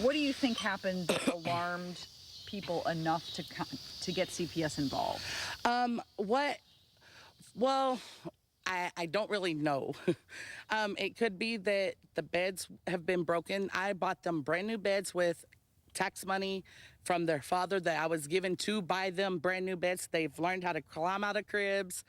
What do you think happened that alarmed people enough to get CPS involved? What? Well, I don't really know. It could be that the beds have been broken. I bought them brand new beds with tax money from their father that I was given to buy them brand new beds. They've learned how to climb out of cribs.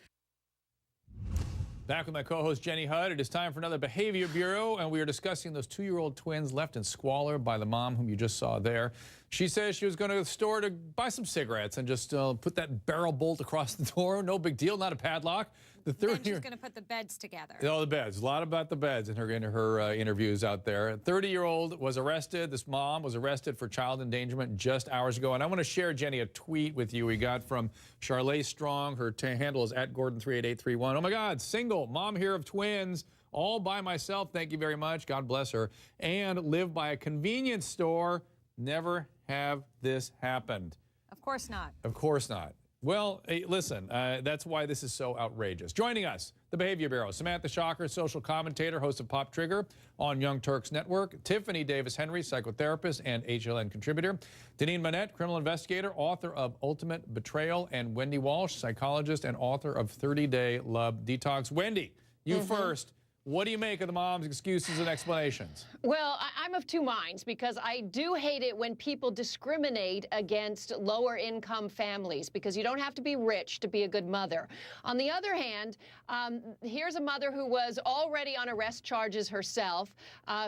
Back with my co-host Jenny Hudd. It is time for another Behavior Bureau, and we are discussing those 2-year-old twins left in squalor by the mom whom you just saw there. She says she was going to the store to buy some cigarettes and just put that barrel bolt across the door. No big deal, not a padlock. Then she's going to put the beds together. Oh, the beds. A lot about the beds in her interviews out there. A 30-year-old was arrested. This mom was arrested for child endangerment just hours ago. And I want to share, Jenny, a tweet with you we got from Charlay Strong. Her handle is @Gordon38831. Oh, my God, single, mom here of twins, all by myself. Thank you very much. God bless her. And live by a convenience store. Never have this happened. Of course not. Of course not. Well, hey, listen, that's why this is so outrageous. Joining us, the Behavior Bureau, Samantha Shocker, social commentator, host of Pop Trigger on Young Turks Network, Tiffany Davis Henry, psychotherapist and HLN contributor, Deneen Manette, criminal investigator, author of Ultimate Betrayal, and Wendy Walsh, psychologist and author of 30-Day Love Detox. Wendy, you first. What do you make of the mom's excuses and explanations? Well, I'm of two minds because I do hate it when people discriminate against lower income families because you don't have to be rich to be a good mother. On the other hand, here's a mother who was already on arrest charges herself,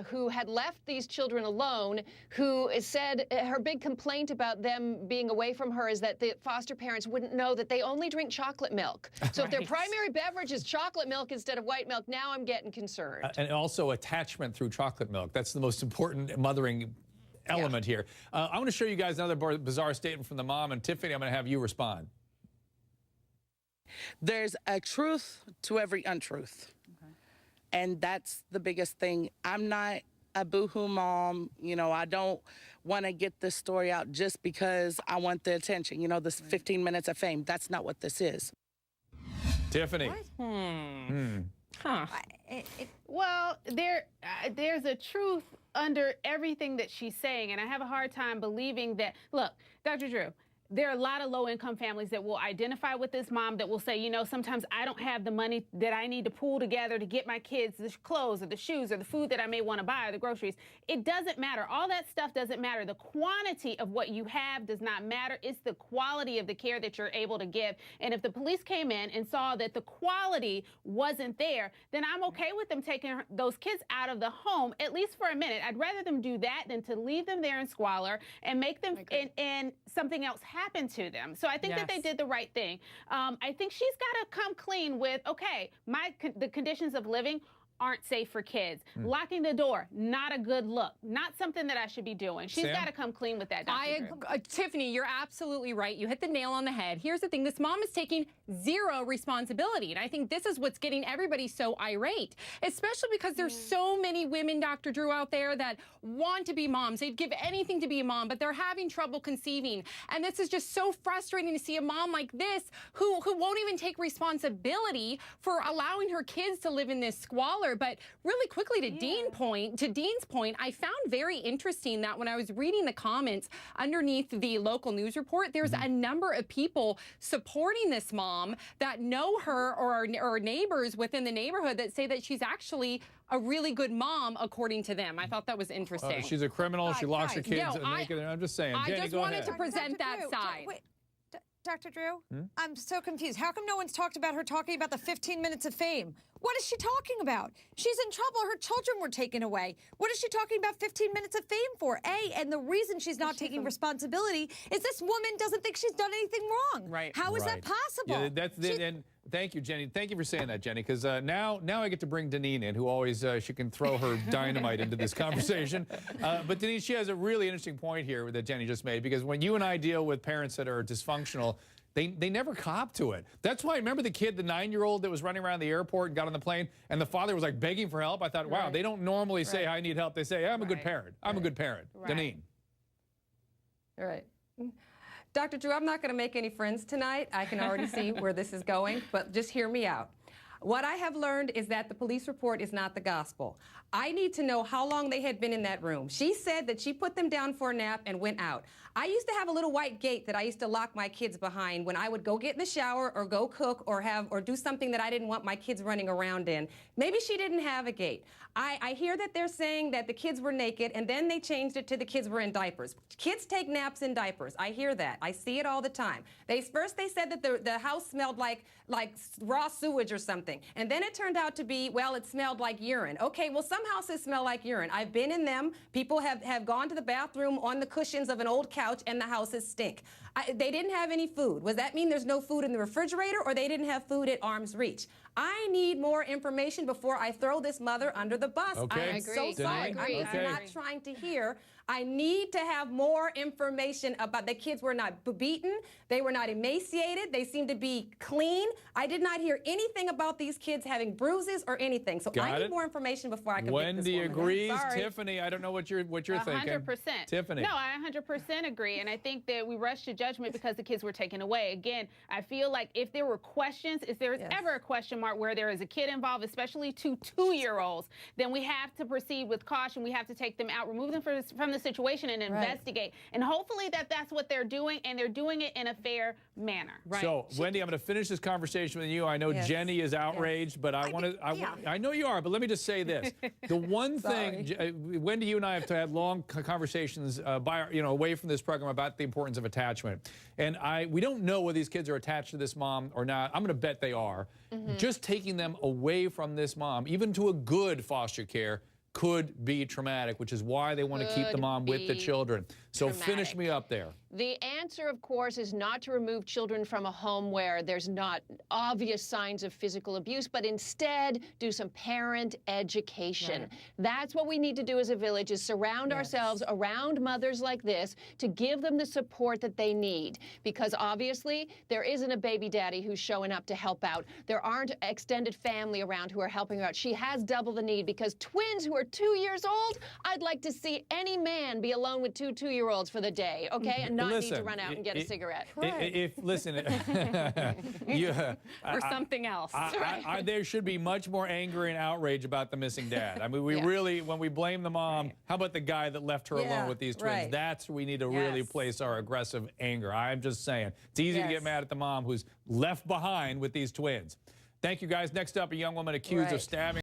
who had left these children alone, who said her big complaint about them being away from her is that the foster parents wouldn't know that they only drink chocolate milk. So if their primary beverage is chocolate milk instead of white milk, now I'm getting concerned. And also attachment through chocolate milk. That's the most important mothering element here. I want to show you guys another bizarre statement from the mom. And Tiffany, I'm going to have you respond. There's a truth to every untruth. Okay. And that's the biggest thing. I'm not a boohoo mom. You know, I don't want to get this story out just because I want the attention. You know, this 15 minutes of fame. That's not what this is. Tiffany. Huh. Well, there's a truth under everything that she's saying, and I have a hard time believing that. Look, Dr. Drew, there are a lot of low-income families that will identify with this mom that will say, you know, sometimes I don't have the money that I need to pool together to get my kids the clothes or the shoes or the food that I may want to buy or the groceries. It doesn't matter. All that stuff doesn't matter. The quantity of what you have does not matter. It's the quality of the care that you're able to give. And if the police came in and saw that the quality wasn't there, then I'm okay with them taking those kids out of the home, at least for a minute. I'd rather them do that than to leave them there in squalor and make them and something else happen to them. So I think that they did the right thing. I think she's got to come clean with, okay, the conditions of living aren't safe for kids. Locking the door, not a good look. Not something that I should be doing. She's got to come clean with that, Dr. Drew. Tiffany, you're absolutely right. You hit the nail on the head. Here's the thing. This mom is taking zero responsibility. And I think this is what's getting everybody so irate, especially because there's so many women, Dr. Drew, out there that want to be moms. They'd give anything to be a mom, but they're having trouble conceiving. And this is just so frustrating to see a mom like this who won't even take responsibility for allowing her kids to live in this squalor. But really quickly to Dean's point, I found very interesting that when I was reading the comments underneath the local news report, there's a number of people supporting this mom that know her or neighbors within the neighborhood that say that she's actually a really good mom, according to them. I thought that was interesting. She's a criminal. She locks her kids naked. I'm just saying. I Jenny, just wanted to present that side. Wait, Dr. Drew, I'm so confused. How come no one's talked about her talking about the 15 minutes of fame? What is she talking about? She's in trouble. Her children were taken away. What is she talking about 15 minutes of fame for? And the reason she's not taking responsibility is this woman doesn't think she's done anything wrong. Right. How is that possible? Yeah, and thank you, Jenny. Thank you for saying that, Jenny, because now I get to bring Deneen in, who always, she can throw her dynamite into this conversation. But Deneen, she has a really interesting point here that Jenny just made, because when you and I deal with parents that are dysfunctional, they never cop to it. That's why I remember the kid, the 9-year-old that was running around the airport and got on the plane, and the father was like begging for help. I thought, wow, they don't normally say, I need help. They say, I'm a good parent. I'm a good parent. Deneen. All right. Dr. Drew, I'm not going to make any friends tonight. I can already see where this is going, but just hear me out. What I have learned is that the police report is not the gospel. I need to know how long they had been in that room. She said that she put them down for a nap and went out. I used to have a little white gate that I used to lock my kids behind when I would go get in the shower or go cook or do something that I didn't want my kids running around in. Maybe she didn't have a gate. I hear that they're saying that the kids were naked and then they changed it to the kids were in diapers. Kids take naps in diapers. I hear that. I see it all the time. First they said that the house smelled like raw sewage or something. And then it turned out to be, well, it smelled like urine. Okay, well, some houses smell like urine. I've been in them. People have gone to the bathroom on the cushions of an old couch and the houses stink. They didn't have any food. Does that mean there's no food in the refrigerator or they didn't have food at arm's reach? I need more information before I throw this mother under the bus. Okay. I am so sorry. I'm not trying to hear. I need to have more information about the kids were not beaten. They were not emaciated. They seemed to be clean. I did not hear anything about these kids having bruises or anything. So I need more information before I can pick this Wendy woman. agrees. Sorry. Tiffany, I don't know what you're thinking. 100%. Tiffany. No, I 100% agree. And I think that we rushed to judgment because the kids were taken away. Again, I feel like if there were questions, if there is ever a question mark where there is a kid involved, especially two 2-year-olds, then we have to proceed with caution. We have to take them out, remove them from the situation and investigate. And hopefully that's what they're doing, and they're doing it in a fair manner. So, Wendy, I'm going to finish this conversation with you. I know Jenny is outraged, but I know you are, but let me just say this. The one thing, Wendy, you and I have had long conversations away from this program about the importance of attachment. And we don't know whether these kids are attached to this mom or not. I'm going to bet they are. Just taking them away from this mom, even to a good foster care, could be traumatic, which is why they want to keep the mom with the children. So finish me up there. The answer, of course, is not to remove children from a home where there's not obvious signs of physical abuse, but instead do some parent education. That's what we need to do as a village, is surround ourselves around mothers like this to give them the support that they need. Because obviously, there isn't a baby daddy who's showing up to help out. There aren't extended family around who are helping her out. She has double the need, because twins who are 2 years old, I'd like to see any man be alone with two 2-year-olds for the day, okay? And not need to run out and get a cigarette. Listen, or something else. There should be much more anger and outrage about the missing dad. I mean, we really, when we blame the mom, how about the guy that left her alone with these twins? That's where we need to really place our aggressive anger. I'm just saying. It's easy to get mad at the mom who's left behind with these twins. Thank you, guys. Next up, a young woman accused of stabbing